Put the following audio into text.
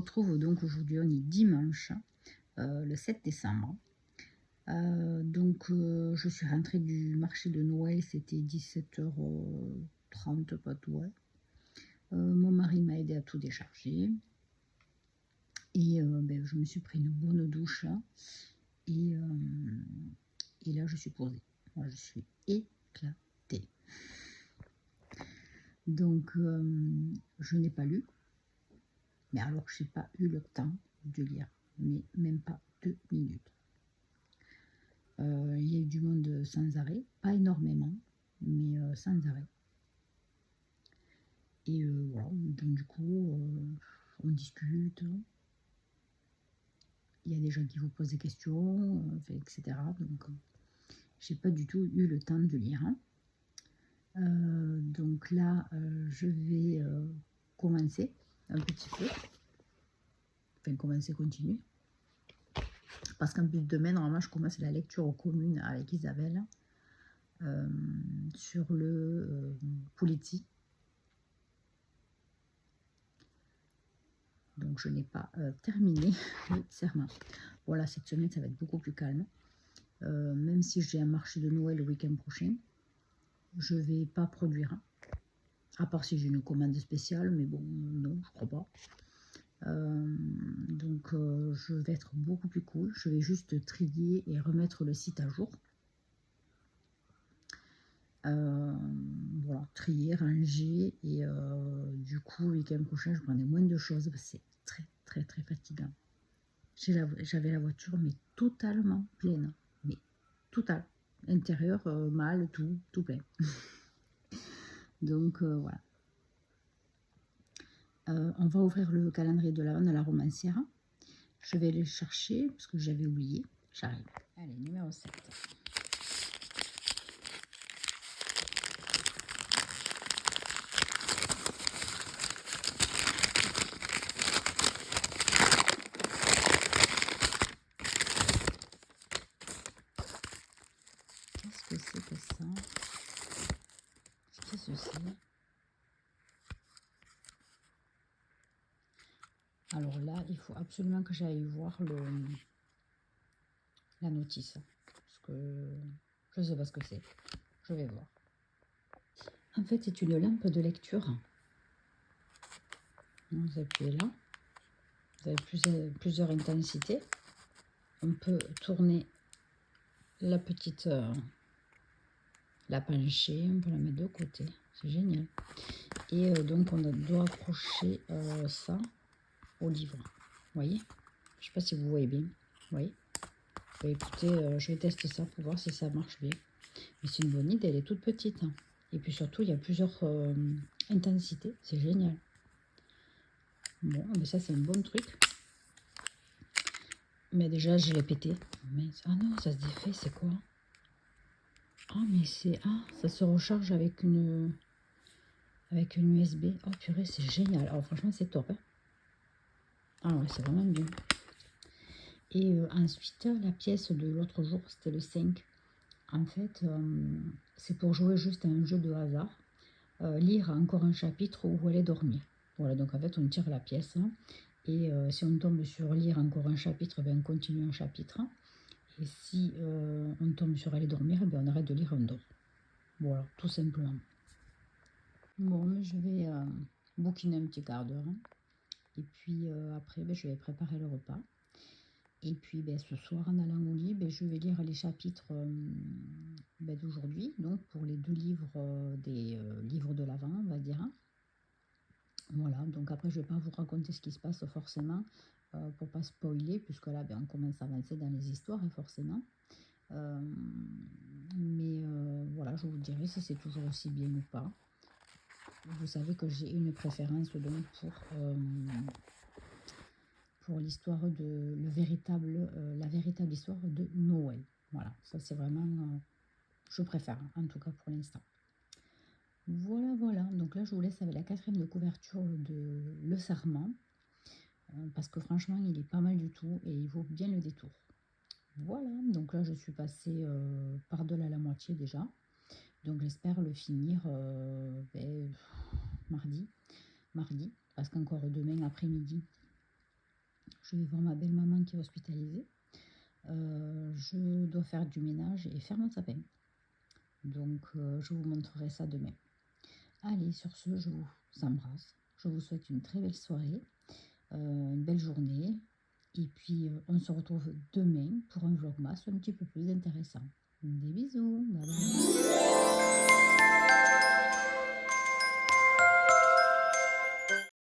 retrouve donc aujourd'hui, on est dimanche, le 7 décembre. Je suis rentrée du marché de Noël, c'était 17h30, pas tout, ouais. Mon mari m'a aidé à tout décharger. Et je me suis pris une bonne douche. Et là, je suis posée. Moi, je suis éclatée. Donc, je n'ai pas lu. Mais alors, je n'ai pas eu le temps de lire. Mais même pas 2 minutes. Il y a eu du monde sans arrêt. Pas énormément, mais sans arrêt. Et voilà. Donc, du coup, on discute. Il y a des gens qui vous posent des questions, etc. Donc, j'ai pas du tout eu le temps de lire. Donc là, je vais commencer un petit peu. Enfin, commencer, continuer. Parce qu'en plus, demain, normalement, je commence la lecture commune avec Isabelle sur le Politi. Donc, je n'ai pas terminé le serment. Voilà, cette semaine, ça va être beaucoup plus calme. Même si j'ai un marché de Noël le week-end prochain, je ne vais pas produire. À part si j'ai une commande spéciale, mais bon, non, je crois pas. Je vais être beaucoup plus cool. Je vais juste trier et remettre le site à jour. Voilà, trier, ranger. Et du coup, le week-end prochain, je prendrai moins de choses. C'est très, très, très fatigant. J'avais la voiture, mais totalement pleine. Mais total. Intérieur, mal, tout plein. Donc, voilà. On va ouvrir le calendrier de l'Avent de la romancière. Je vais aller le chercher parce que j'avais oublié. J'arrive. Allez, numéro 7. Qu'est-ce que c'est que ça? Qu'est-ce que c'est? Alors là, il faut absolument que j'aille voir la notice. Parce que je ne sais pas ce que c'est. Je vais voir. En fait, c'est une lampe de lecture. Vous appuyez là. Vous avez plusieurs intensités. On peut tourner la petite... la pencher, on peut la mettre de côté. C'est génial. Et donc, on doit accrocher ça au livre. Vous voyez? Je ne sais pas si vous voyez bien. Vous voyez? Bah, écoutez, je vais tester ça pour voir si ça marche bien. Mais c'est une bonne idée, elle est toute petite. Hein. Et puis surtout, il y a plusieurs intensités. C'est génial. Bon, mais ça, c'est un bon truc. Mais déjà, je l'ai pété. Mais, ah non, ça se défait, c'est quoi? Ah, mais c'est... Ah, ça se recharge avec une USB. Oh, purée, c'est génial. Alors, franchement, c'est top. Hein. Ah ouais, c'est vraiment bien. Et ensuite, la pièce de l'autre jour, c'était le 5. En fait, c'est pour jouer juste à un jeu de hasard. Lire encore un chapitre ou aller dormir. Voilà, donc en fait, on tire la pièce. Hein, et si on tombe sur lire encore un chapitre, ben, on continue un chapitre. Et si on tombe sur aller dormir, ben, on arrête de lire, on dort. Voilà, tout simplement. Bon, je vais bouquiner un petit quart d'heure. Hein, et puis après, ben, je vais préparer le repas. Et puis ben, ce soir, en allant au lit, ben, je vais lire les chapitres ben, d'aujourd'hui, donc pour les 2 livres des livres de l'Avent, on va dire. Voilà, donc après, je ne vais pas vous raconter ce qui se passe forcément pour ne pas spoiler, puisque là, ben, on commence à avancer dans les histoires, hein, forcément. Voilà, je vous dirai si c'est toujours aussi bien ou pas. Vous savez que j'ai une préférence donc pour l'histoire de la véritable histoire de Noël. Voilà, ça c'est vraiment, je préfère, en tout cas pour l'instant. Voilà, voilà. Donc là, je vous laisse avec la 4e de couverture de Le Serment. Parce que franchement, il est pas mal du tout et il vaut bien le détour. Voilà, donc là, je suis passée par-delà la moitié déjà. Donc j'espère le finir mardi. Parce qu'encore demain après-midi, Je vais voir ma belle-maman qui est hospitalisée. Je dois faire du ménage et faire mon sapin. Donc, je vous montrerai ça demain. Allez, sur ce, je vous embrasse. Je vous souhaite une très belle soirée, une belle journée. Et puis, on se retrouve demain pour un vlogmas un petit peu plus intéressant. Des bisous. Bye bye.